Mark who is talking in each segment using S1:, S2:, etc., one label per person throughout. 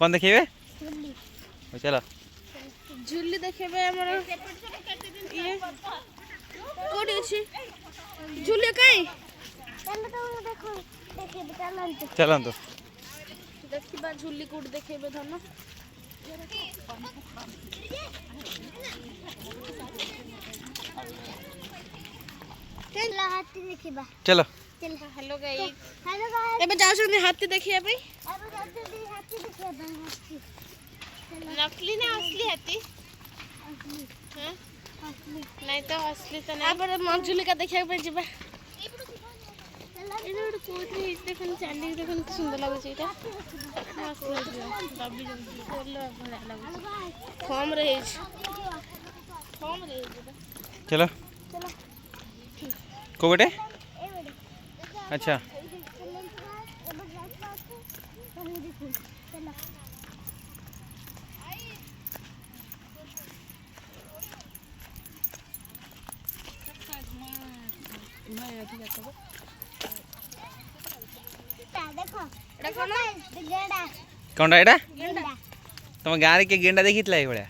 S1: कौन देखेबे चलो
S2: झुल्ली देखेबे हमर ये कोडी अछि झुल्ली काई देखो देखेबे
S1: चलंतु
S2: देखिबा झुल्ली कोड देखेबे धन चला हाथी देखिबा
S1: चलो
S2: हेलो गाइस एबे जाउ छन हाथी देखिया भाई
S3: अब जल्दी हाथी देखिया भाई हाथी
S2: नकली ना असली हाथी
S3: असली
S2: हां
S3: असली
S2: नहीं तो असली तो नहीं अब मंजुली का देखिया पे जिबा ए रोड कोठी देखन चांदी देखन सुंदर लागे छै एटा असली दबी जल्दी बोल भला लागे फॉर्म रहे
S1: चलो
S3: चलो
S1: को बेटे
S3: ए बेटे
S1: अच्छा
S3: चलो देखो देखो ना गेंडा
S1: कौन एटा
S3: गेंडा
S1: तुम गाँव के गेंडा देखी ये भाया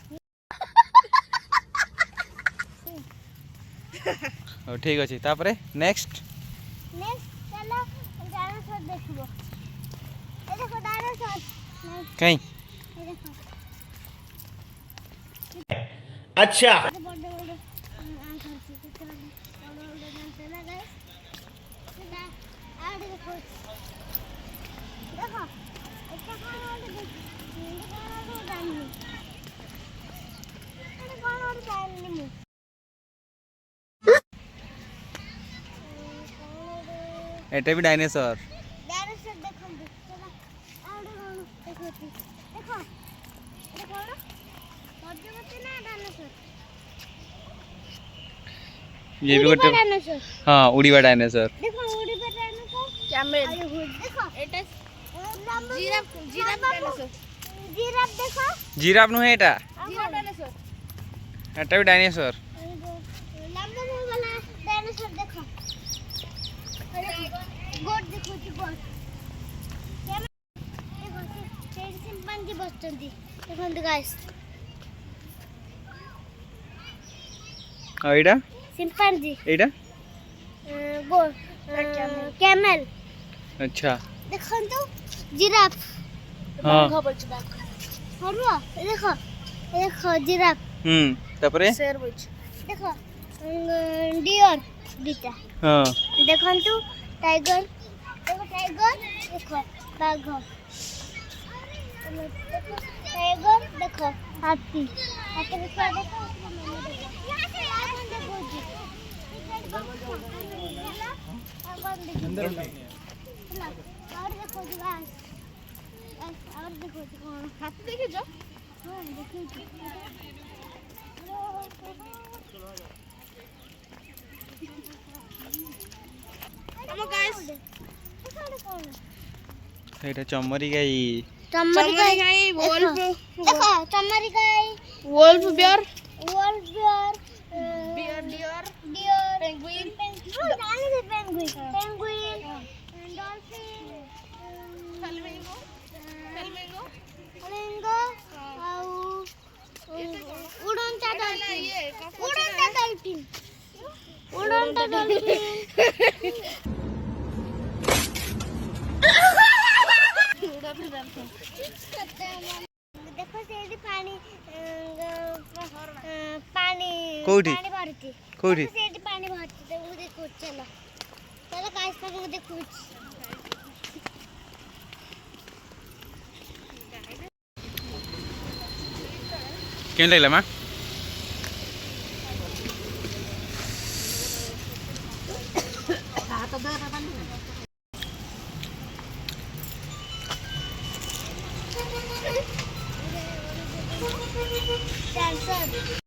S1: ठीक अच्छे तापरे नेक्स्ट
S3: चलो डायनासोर देखबो ए देखो डायनासोर
S1: कहीं
S3: ए देखो
S1: अच्छा
S3: बड़े बड़े आंख होती है बड़े बड़े जानते ना गाइस ना आड़ देखो देखो इसका कौन और डालनी अरे कौन और डालनी
S1: एटा भी डायनासोर
S3: डायनासोर देखो चलो आड़ देखो देखो देखो ना मजबूत ना डायनासोर
S1: ये भी गोटे
S3: डायनासोर
S1: हाँ उड़ीवा डायनासोर
S3: देखो उड़ीवा डायनासोर
S2: कैमल
S3: देखो
S2: एटा जिराफ जिराफ डायनासोर
S3: जिराफ देखो
S1: जिराफ नु है एटा
S2: जिराफ डायनासोर
S1: एटा भी डायनासोर
S3: लंबा मुंह वाला डायनासोर देखो गोट देखो जी गोट देखो से चिंपांजी बसचंदी देखो गाइस
S1: आ एटा
S3: चिंपांजी
S1: एटा
S3: गो कैमल
S1: अच्छा
S3: देखो तो जिराफ
S1: हाँ
S3: हरुआ देखो देखो जिराफ
S1: तापरे
S2: शेर बच
S3: देखो डियर दीटा
S1: हाँ
S3: देखो तो टाइगर देखो टाइगर देखो बाघ देखो टाइगर देखो हाथी हाथी देखो देखो और देखो और देखो
S2: हाथी देखे जो
S3: हाँ देखिए
S2: हम गाइस
S1: एटा चमरी गाई
S3: चमरी
S2: गाई वोल्फ
S3: देखो चमरी गाई
S2: wolf bear
S3: bear
S2: deer
S3: deer
S2: penguin
S3: penguin dolphin
S2: flamingo
S3: flamingo आउ उड़ंता डॉल्फिन देखो से पानी पानी
S1: कोठी
S3: पानी भरती
S1: कोठी
S3: से पानी भरती तो वो देखो चलो चलो गाइस को देखो
S1: केन लागला मा
S3: डांसर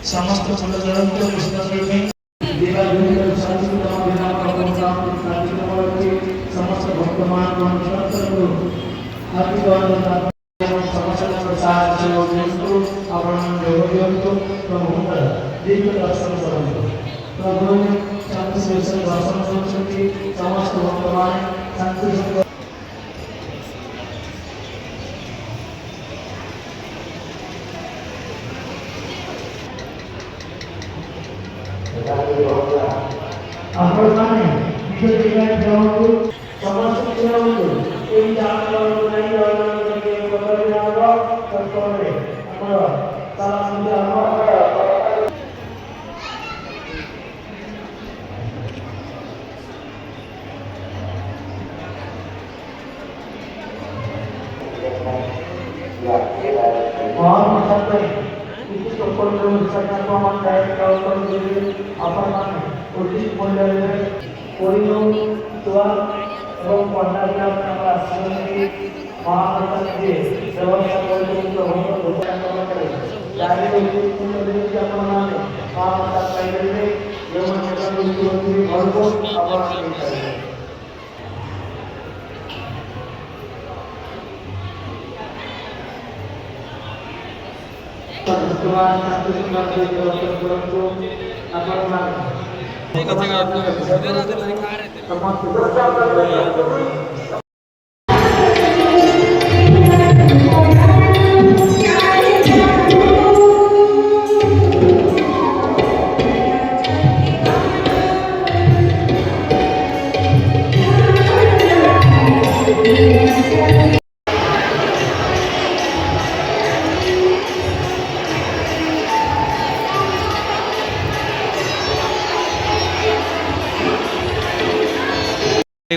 S4: समस्त फुलजळंत कृष्णप्रेमी देवा देवी शांतितम विनाम प्रभुताम कार्तिकमूर्ति समस्त भक्तमान वंशत्रु आदिवानता समस्त प्रसाद सेवयन्तु आपण देवयन्तु प्रभुतर दीर्घ दर्शन करन्तु प्रभु शांति से दर्शन करछन्ति समस्त भक्तमान शांति आपने निज जगह जाओ समस्त जाओ कोई जान और नहीं और के बदल जाओ तो करे हमारा सारा सुविधा हमारा और मतलब इस ऊपर जो सरकार को हम डायरेक्ट काउंट कर देंगे अपन उद्देश्य मूल्य में कोई लोग द्वार एवं पंडाल का अपना आश्रम की महाप्रसाद के व्यवस्था करके उनको हम भोजन करना करें डायरेक्ट उद्देश्य मूल्य के अपना महाप्रसाद करेंगे एवं जगह उनको घर को अपना करेंगे Tuhan satu sebagai dosen beruntung akan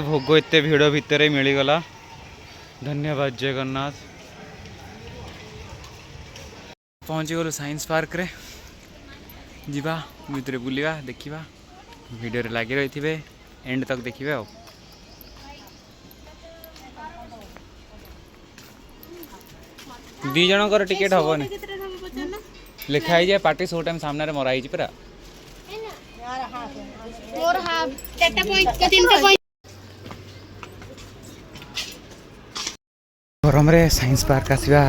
S1: भोग एत भिड़ भितर मिलगला धन्यवाद जगन्नाथ पहुँची गलु साइंस पार्क रे जीवा भितर बुलिया देखिबा वीडियो रे लागी रही थे एंड तक देखिए आओ दी जनकर टिकेट हबनी लिखाई जाए पार्टी शो टाइम सामने मराई पूरा गरम रे साइंस पार्क आसवा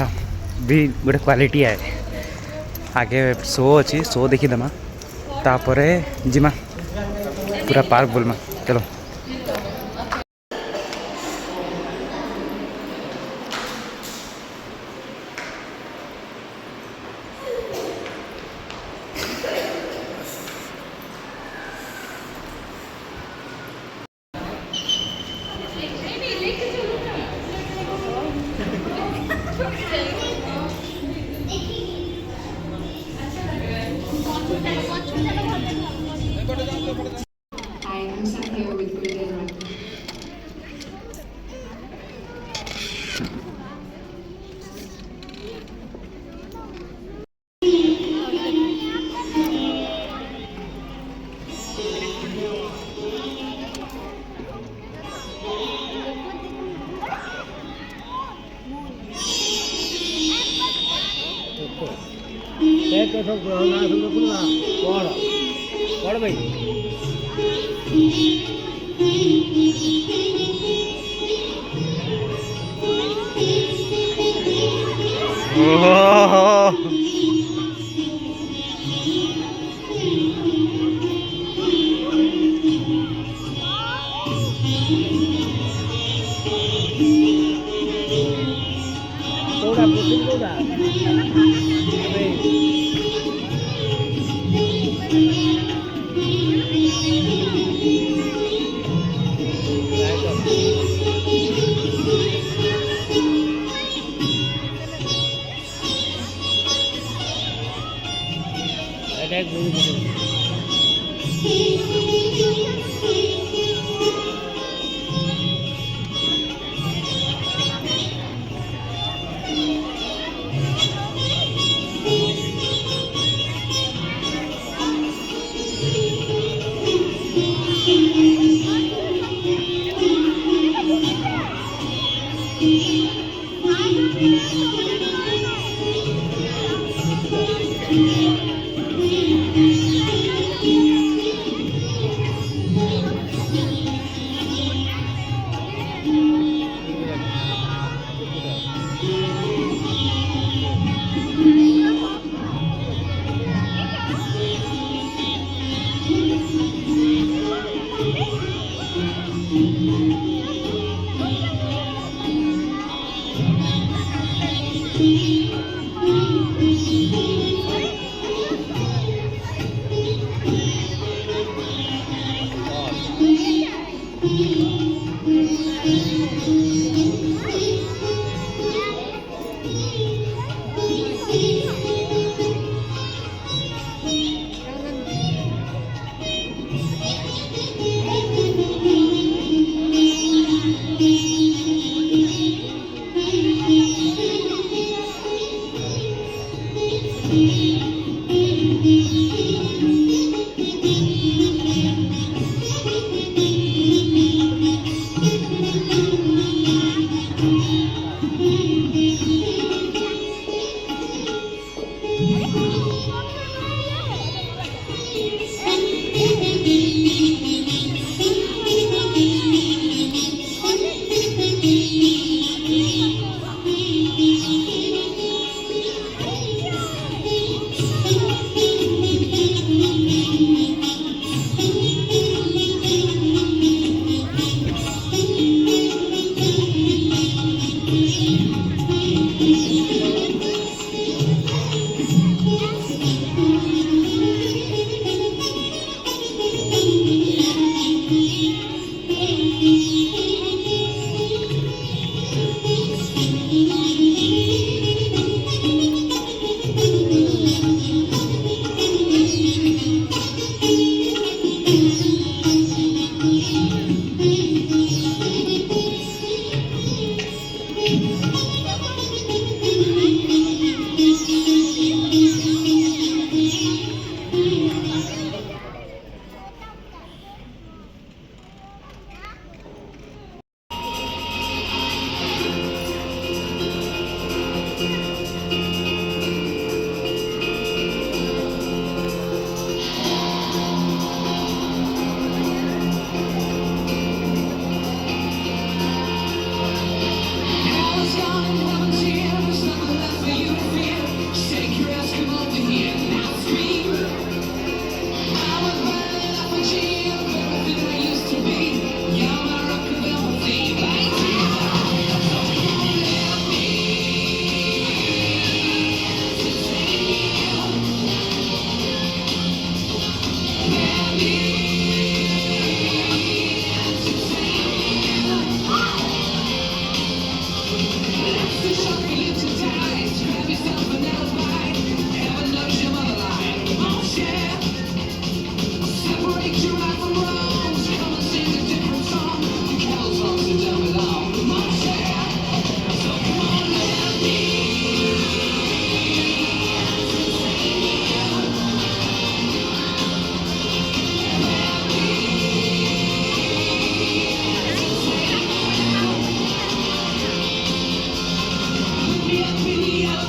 S1: भी गोटे क्वालिटी है आगे शो अच्छी शो देखीदमा तापर जिमा पूरा पार्क बोलमा चलो
S5: I am sat here with Gurudev.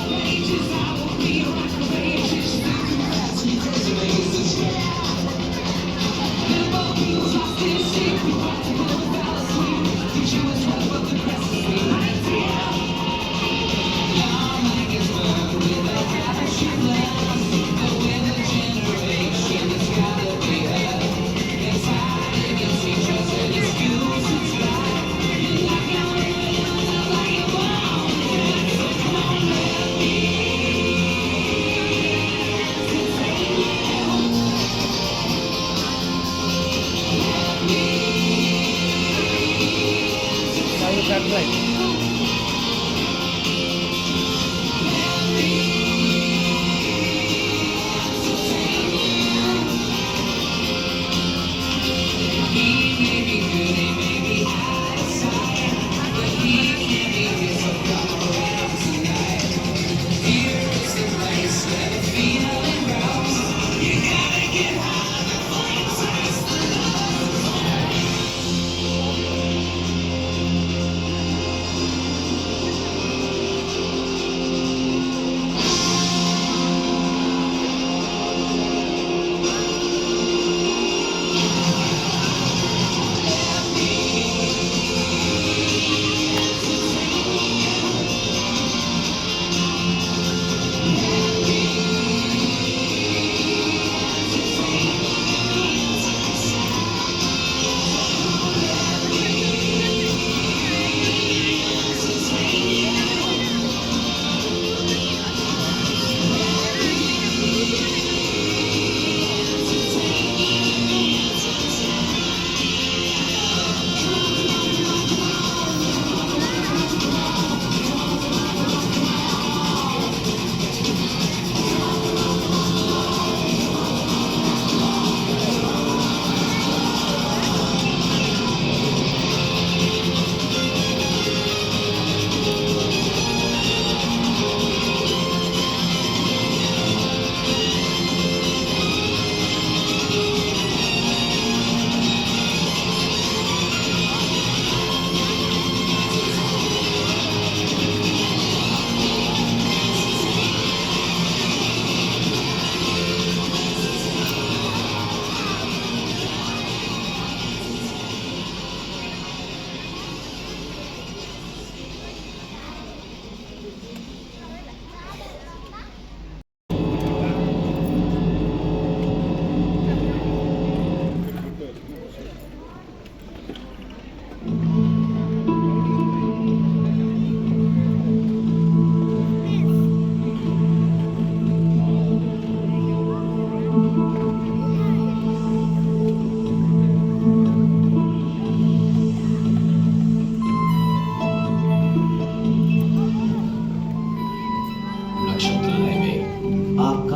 S6: Pages, I will be a rock of ages. Think about you,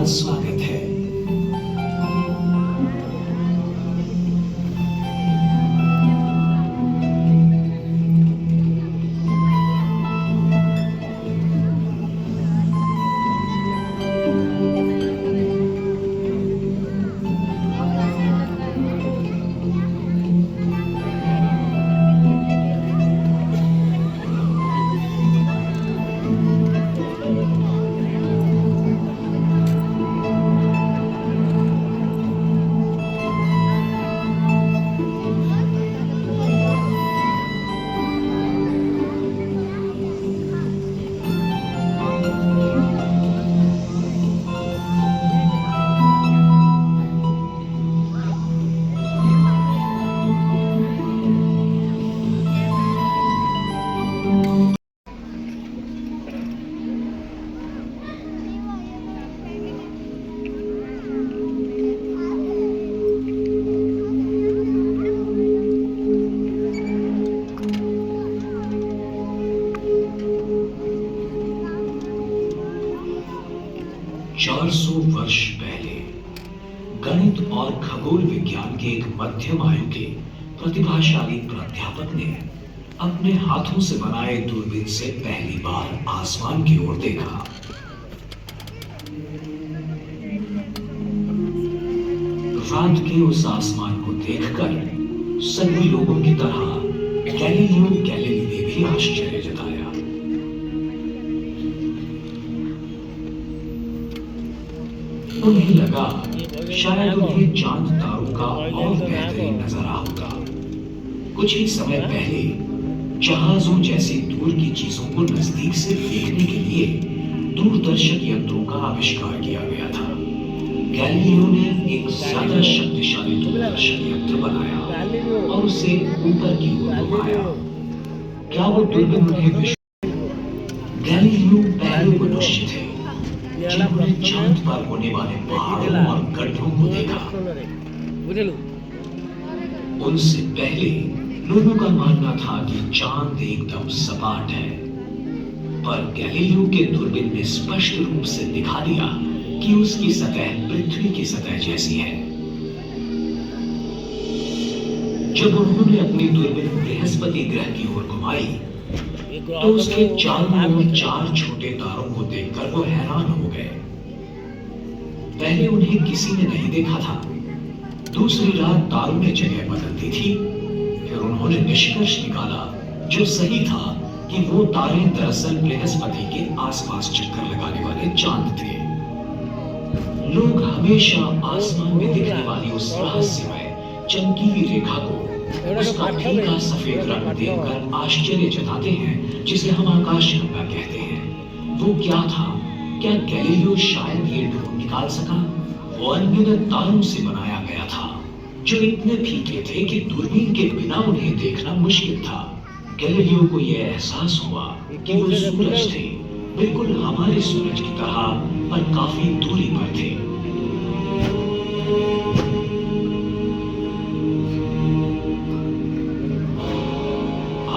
S6: आपका स्वागत है। 400 वर्ष पहले गणित और खगोल विज्ञान के एक मध्यम आयु के प्रतिभाशाली प्राध्यापक ने अपने हाथों से बनाए दूरबीन से पहली बार आसमान की ओर देखा। रात के उस आसमान को देखकर सभी लोगों की तरह गैलीलियो गैलीली ने भी आश्चर्य जताया। उन्हें लगा शायद उन्हें चांद तारों का और बेहतरीन नजारा होगा। कुछ ही समय पहले जहाजों जैसी दूर की चीजों को नजदीक से देखने के लिए दूरदर्शक यंत्रों का आविष्कार किया गया था। गैलीलियो ने एक ज्यादा शक्तिशाली दूरदर्शक यंत्र बनाया और उसे ऊपर की ओर घुमाया। क्या वो दूरबीन उन्हें गैलीलियो पहले मनुष्य थे जिन्होंने चांद पर होने वाले पहाड़ों और गड्ढों को देखा। उनसे पहले लोगों का मानना था कि चांद एकदम सपाट है, पर गैलीलियो के दूरबीन ने स्पष्ट रूप से दिखा दिया कि उसकी सतह पृथ्वी की सतह जैसी है। जब उन्होंने अपनी दूरबीन बृहस्पति ग्रह की ओर घुमाई तो उसके चारों ओर 4 छोटे तारों को देखकर वो हैरान हो गए। पहले उन्हें किसी ने नहीं देखा था। दूसरी रात तारों ने जगह बदल दी थी। फिर उन्होंने निष्कर्ष निकाला, जो सही था, कि वो तारे दरअसल बृहस्पति के आसपास चक्कर लगाने वाले चांद थे। लोग हमेशा आसमान में दिखने वाली उस रहस्यमय चमकीली रेखा को, उसका फीका सफेद रंग देखकर आश्चर्य जताते हैं, जिसे हम आकाशगंगा कहते हैं। वो क्या था? क्या गैलीलियो शायद ये ढूंढ निकाल सका? वो अनगिनत तारों से बनाया गया था, जो इतने फीके थे कि दूरबीन के बिना उन्हें देखना मुश्किल था। गैलीलियो को यह एहसास हुआ कि वो सूरज थे, बिल्कुल हमारे सूरज की तरह, पर काफी दूरी पर थे।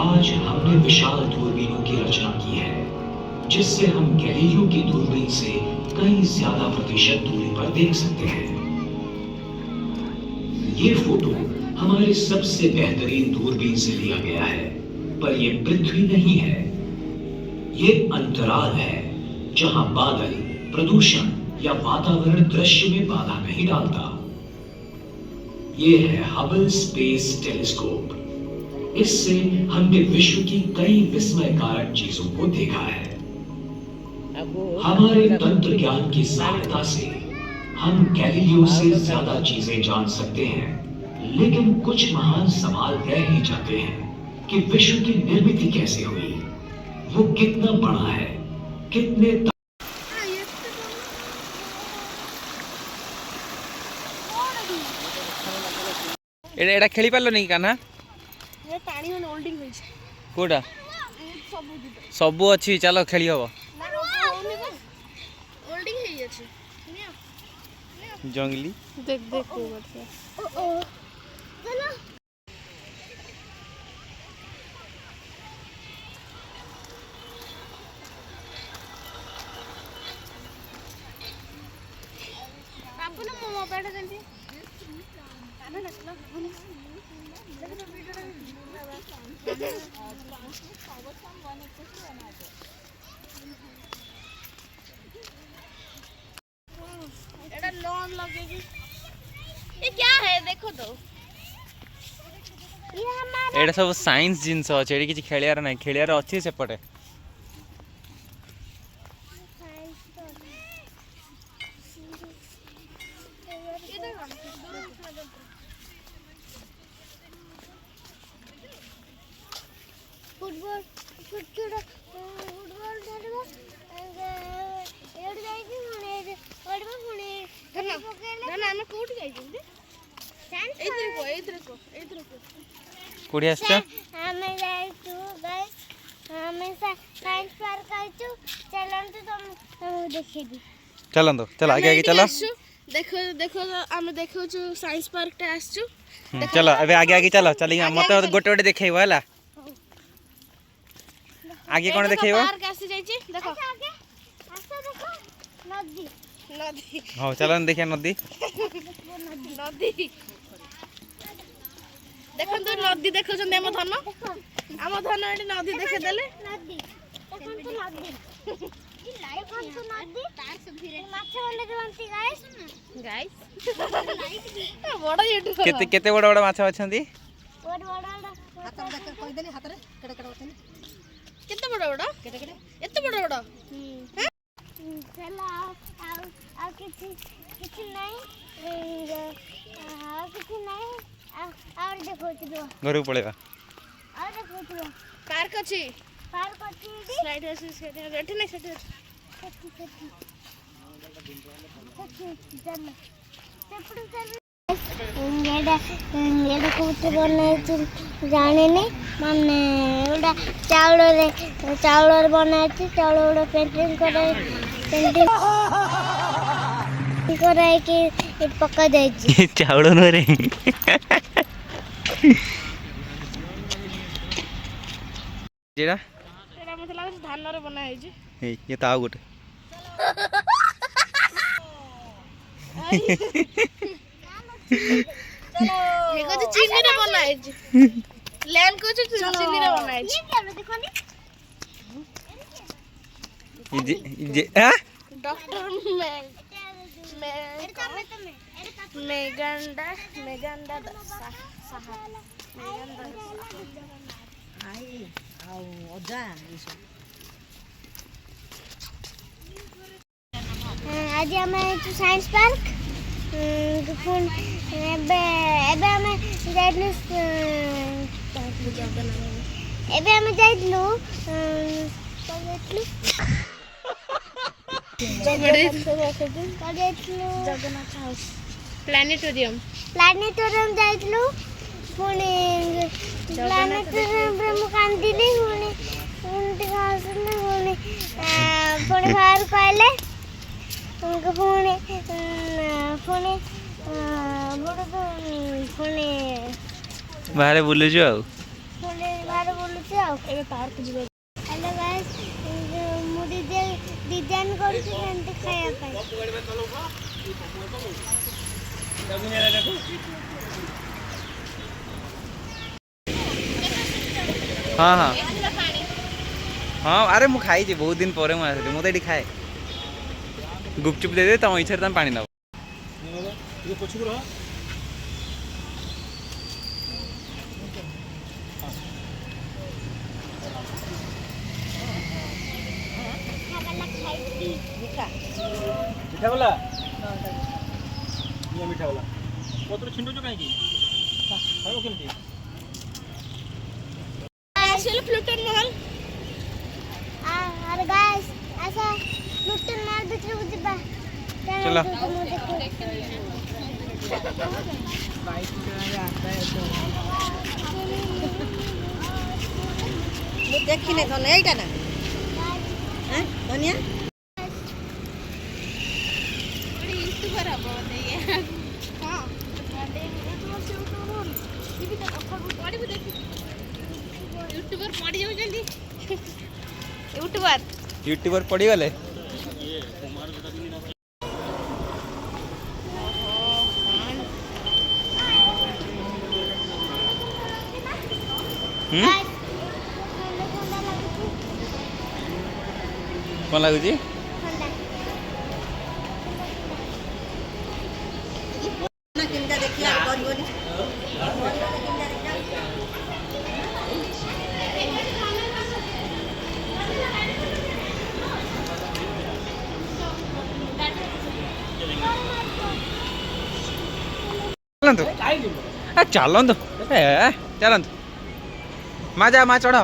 S6: आज हमने विशाल दूरबीनों की रचना की है, जिससे हम गैलीलियो की दूरबीन से कई ज्यादा प्रतिशत दूरी पर देख सकते हैं। ये फोटो हमारे सबसे बेहतरीन दूरबीन से लिया गया है, पर यह पृथ्वी नहीं है। ये अंतराल है, जहां बादल, प्रदूषण या वातावरण दृश्य में बाधा नहीं डालता। ये है हबल स्पेस टेलीस्कोप। इससे हमने विश्व की कई विस्मयकारक चीजों को देखा है। हमारे तंत्र ज्ञान की सहायता से हम गैलीलियो से ज्यादा चीजें जान सकते हैं, लेकिन कुछ महान सवाल रह ही जाते हैं कि विश्व की निर्मिति कैसे हुई, वो कितना बड़ा है, कितने
S1: एटा खेली पारलो नहीं का ना
S2: ये पानी में होल्डिंग होई छै
S1: कोडा
S2: सब
S1: सबू अच्छी चलो खेली हबो
S2: होल्डिंग है ये छै
S1: जंगली
S2: देख देख को बढ़िया ओ चलो ଏଇଟା ଯେମିତି एटा लॉन लगेगी। ये क्या है देखो तो।
S3: ये हमारा
S1: एटा सब साइंस जिनस अछि एडी किछि खेलियार नै खेलियार अछि सेपटे
S3: फुटबॉल फुटबॉल फुटबॉल खेलबो एड जाइकी हुने पड़बो हुने
S2: ना हम कोठी जाई छी एइत्र को
S1: कोडी आछा
S3: हमें जाइछु गाइस हमें साइंस पार्क आइछु चलंतु तुम देखेबी
S1: चलन चल आगे आगे चलो
S2: देखो देखो हम देखो छु साइंस पार्क टा आछछु
S1: चलो अबे आगे आगे चलो चली मते गोटे गोटे देखैबो हला आगे कोन देखैबो
S2: पार्क आसी जाई छी देखो
S3: आगे आसा देखो नदी
S2: नदी
S1: हो चलो देखिया नदी
S2: नदी देखो तो नदी देखो छ नेम धन एटी नदी देखे देले
S3: नदी देखन तो नदी देखन तो नदी तार से फिरे माछ वाले बनती गाइस
S2: बड़ा यूट्यूबर
S1: केते केते बड़ बड़ माछ अछंती
S3: बड़ बड़ हाथ देख कहि देली हाथ रे केडे केडे होतनी
S2: केते बड़ा बड़ा केते केते एते बड़ा बड़ा
S3: चला आ किछि नहीं आ किछि नहीं और देखो तो
S1: घर पळेबा
S3: और देखो तो
S2: पार्क अछि
S3: स्लाइड
S2: अछि से एठी नहीं सेठी
S3: जाने नहीं माने एटा चाउल बनाई चाउल पेंटिंग कराई कि पक्का जाई
S1: चाउल न रे जेरा
S2: एटा मते लागे धान रे बनाई छी
S1: ए ये ताऊ गोटे
S2: देखो तो चीनी रे बनाई छी लैंड को चीनी रे बनाई छी
S3: देखो नी
S1: जे हां
S2: डॉक्टर मेगंडा साहब
S7: आई आओ ओजा
S3: आज हमें साइंस पार्क फोन एबे एबे हमें जाइलु एबे हमें जाइलु
S2: जगन्नाथ हाउस प्लानेटोरियम
S3: जाइलु पुणी प्लानेटोरियम रे मु कांदिली पुणी उनटी खासने पुणी बाहर कहले उनको पुणी बड़ तो पुणी
S1: बाहर बुलु जो
S3: बाहर बोलुची आ एबे पार्क जिवे हेलो गाइस मु डिजाइन करछि एंटी खाया पाई
S1: हाँ हाँ हाँ अरे मु खाई बहुत दिन पर मुझे मुझे ये खाए गुपचुप दे दे तुम इच्छा तुम पानी नब
S7: मीठा वाला ये मीठा वाला पत्र छिंडो जो काहे की खाओ केमती
S2: चलो प्लूटन महल
S3: अरे गाइस ऐसा प्लूटन महल भीतर बुझबा
S1: चलो
S7: देखिने धन एटा ना हैं धनिया
S2: यूट्यूबर अब ये हां यूट्यूबर पड़ी जाउछंदी
S1: यूट्यूबर पड़ी गले
S3: Guys, ଥଣ୍ଡା ଲାଗୁଛି
S1: କ'ଣ ଲାଗୁଛି?
S3: ଥଣ୍ଡା
S7: ନା କେମିତି ଦେଖିଲା କରିବନି
S1: ଚାଲନ୍ତୁ ଚାଲନ୍ତୁ ମା ଯା ମା ଚଢ଼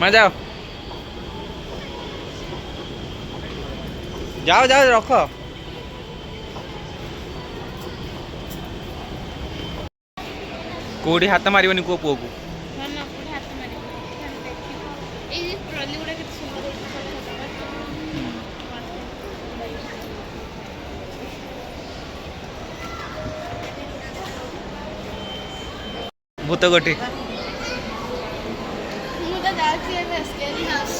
S1: ମା ଯାଅ ଯାଅ ଯାଅ ରଖ କୋଉଠି ହାତ ମାରିବନି କୁହ ପୁଅକୁ
S2: ନା କୋଉଠି ହାତ ମାରିବନି ଦେଖିବ ଏଇ ଯେ ଟ୍ରଲି ଗୁଡ଼ା କେତେ ସୁନ୍ଦର ହେଇଛି
S1: ଭୂତ ଗୋଟି
S2: ମୁଁ ତ ଯାଉଛି ଏବେ ସ୍କେରି ହାଉସ୍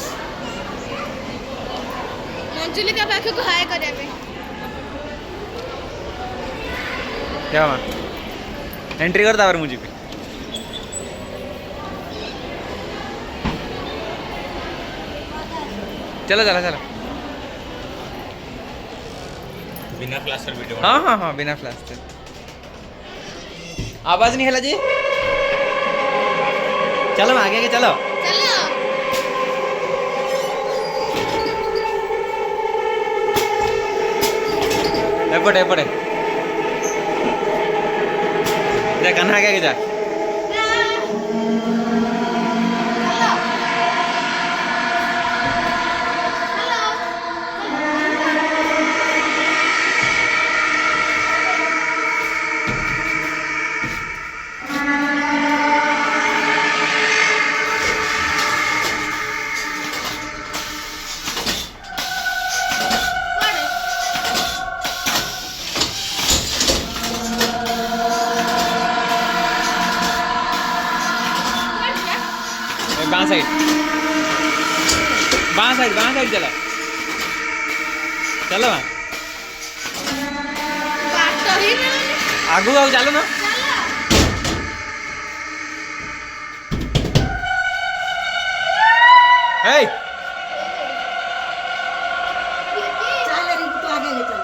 S2: ମଞ୍ଜୁଲିକା ପାଖକୁ ହାୟ କରିବା ପାଇଁ
S1: क्या माँ एंट्री कर तावर मुझे भी चलो चलो चलो
S8: बिना प्लास्टर वीडियो
S1: हाँ हाँ हाँ बिना प्लास्टर आवाज नहीं हिला जी चलो आगे आगे चलो
S2: चलो
S1: एपटे एपटे जा कन्हा आगे आगे जा बाँ साइड चलो चलो
S2: बात तो ही मिलूनी
S1: आगू आगू चलो ना हे
S7: ଚାଲ ରିଙ୍କୁ ତୁ ଆଗେ ଆଗେ ଚାଲ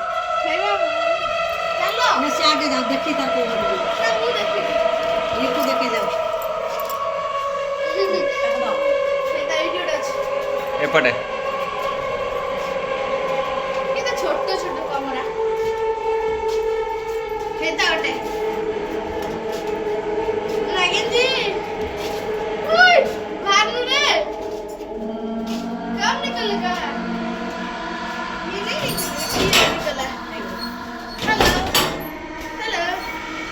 S2: चलो
S7: ନା ସେ ଆଗେ ଯାଉ ଦେଖି ତା କୋଉ
S2: ना वो देखिए
S7: ରିଙ୍କୁ ଦେଖି ଯାଉ
S2: ସେଇଟା ଏଇଠି ଗୋଟେ ଅଛି
S1: एपटे
S2: କେତେ ଛୋଟ ଛୋଟ କମରା ସେଇଟା ଗୋଟେ ଲାଗିଛି ଉଇ ଭାନୁ ରେ कब निकलेगा ये नहीं निकला हेलो हेलो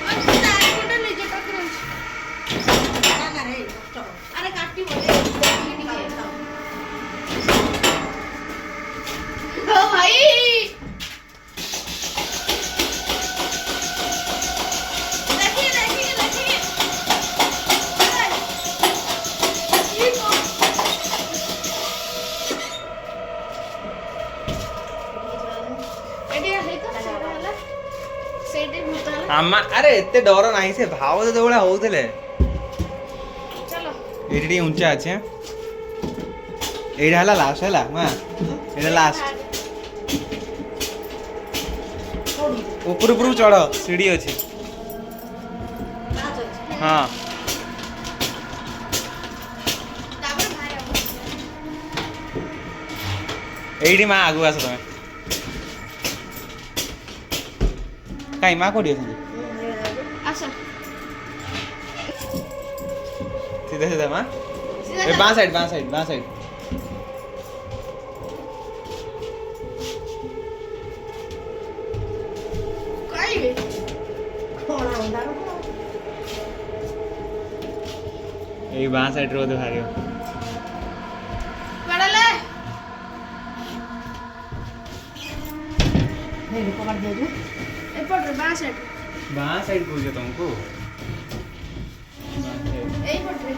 S2: और तारे कोटा निजे टकराउछ
S7: ନା ନା ରେ ଚଲ
S2: अरे काटी बोले ओ भाई देखिए देखिए देखिए ये कौन एडिया है तो सारा वाला सेटे भूत वाला
S1: आमा अरे एते डर नाही से भाव तो जोड़ा होउतले
S2: चलो
S1: एटी टी ऊंचा আছে एटा हला लास्ट हला मां एटा लास्ट ऊपर ऊपर चढ़ सीढ़ी अच्छी हाँ
S2: तापर मारे
S1: एटी माँ आगु आस तुम कहीं माँ कोठी अछंती
S2: आशा
S1: सीधा सीधा माँ
S2: सीधा
S1: ए बाँ साइड बाँ साइड बाँ साइड
S2: काई बे
S7: କଣ ଅନ୍ଧାର
S1: এই বাঁ সাইড রে ওদের ভারিও
S2: पड़ले
S7: ନେ କବାଟ ଦେଉ
S2: एपट रे बां साइड
S1: বাঁ সাইড কইছো तुमको
S2: एई पट रे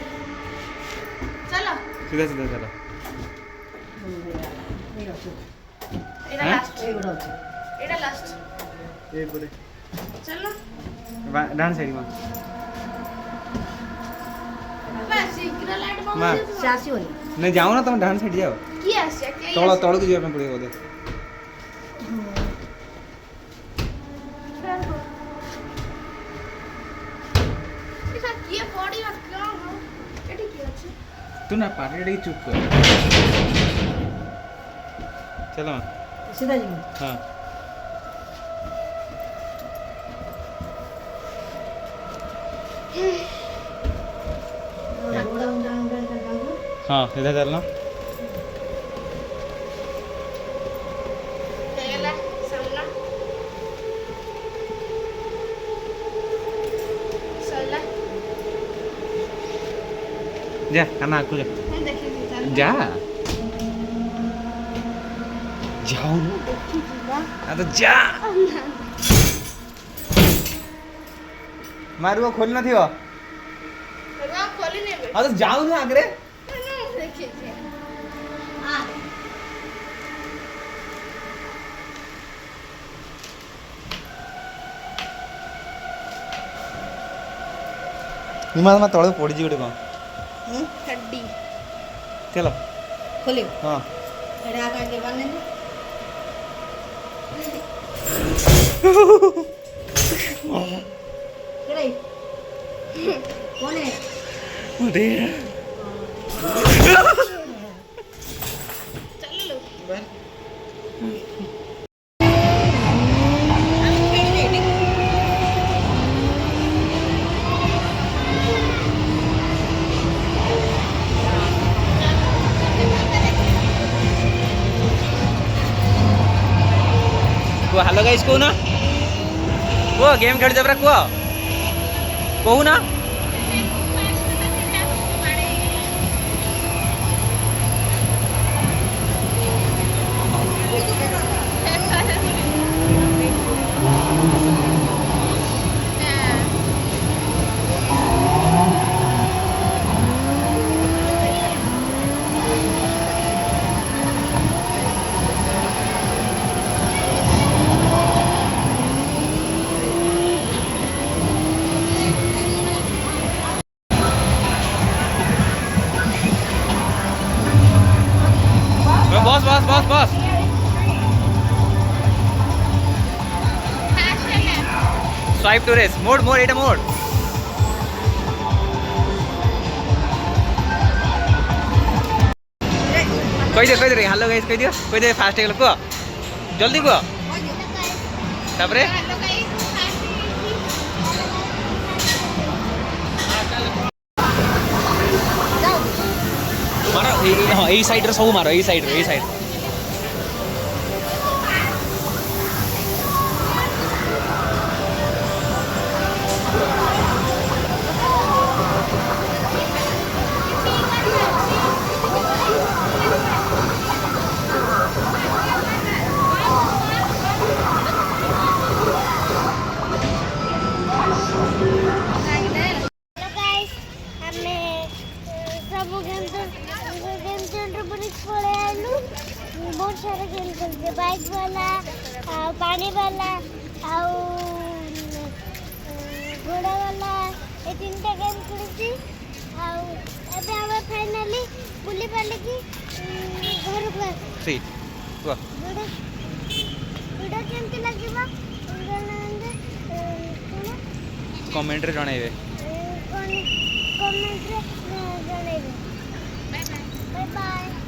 S2: चलो
S1: सीधा सीधा चलो
S7: ଏଇ ଅଛି
S2: एटा
S1: हैं?
S2: लास्ट
S7: ଏଇ ଗୋଟେ ଅଛି
S2: ଏଇଟା ଲାଷ୍ଟ
S1: ଏ ପଟେ
S2: ଚାଲ
S1: ଡାହାଣ ସାଇଡ୍ ମା
S2: ବାବା ଶୀଘ୍ର ଲାଇଟ୍ ବନ୍ଦ
S1: ମା
S7: ସେ ଆସିବନି
S1: ନାଇଁ ଯାଉ ନା ତମେ ଡାହାଣ ସାଇଡ୍ ଯାଅ
S2: କିଏ ଆସିଆ କିଏ
S1: ତଳକୁ ଯିବା ପାଇଁ ପଡ଼ିବ ବୋଧେ
S2: କିଏ ପଡ଼ିବ କଣ ଏଠି କିଏ ଅଛି
S1: तू ना पार्टी ଟିକେ ଚୁପ୍ କର चलो
S7: सीधा जी
S1: हाँ हाँ सीधा चलना
S2: ହେଇଗଲା ସାମ୍ନା ସରିଲା
S1: जा खाना आगू जा
S2: ମୁଁ ଦେଖିବି ଚାଲ
S1: जा जाओ ना हाँ तो जा मारू खोल ना थियो
S2: ରୁଆ ଖୋଲି ନେବେ
S1: हाँ तो जाओ ना आगरे
S2: ଦେଖିଛି
S1: हिमा मा तळे पड़ी जी गोटे कौन
S2: हड्डी
S1: चलो
S7: खोलियो
S1: हाँ
S7: एड़ा का के बने केरे कौन है
S2: ଚାଲ ଲୋ
S1: କୁହ ହ୍ୟାଲୋ ଗାଇସ୍ କହୁନା କୁହ ଗେମ୍ ଖେଳୁଛ ପରା କୁହ କହୁନା बस बस बस बस swipe to race mode mode एटा मोड कह दे हेलो गाइस कह दियो कह दे फास्ट हेगल को जल्दी को तापरे मारो हाँ यही साइड रे सब मारो यही साइड
S3: हेलो गाइस हमें सब गेम सेंटर पर पड़े आलू बहुत सारा गेम खेलते बाइक वाला पानी वाला घोड़ा वाला ये तीनटा गेम खेलती एबे हम फाइनली बुली पाले कि घर को
S1: सी को
S3: वीडियो केमती लागिबा
S1: कमेंट रे जणाइबे
S3: कमेंट रे जणाइबे बाय बाय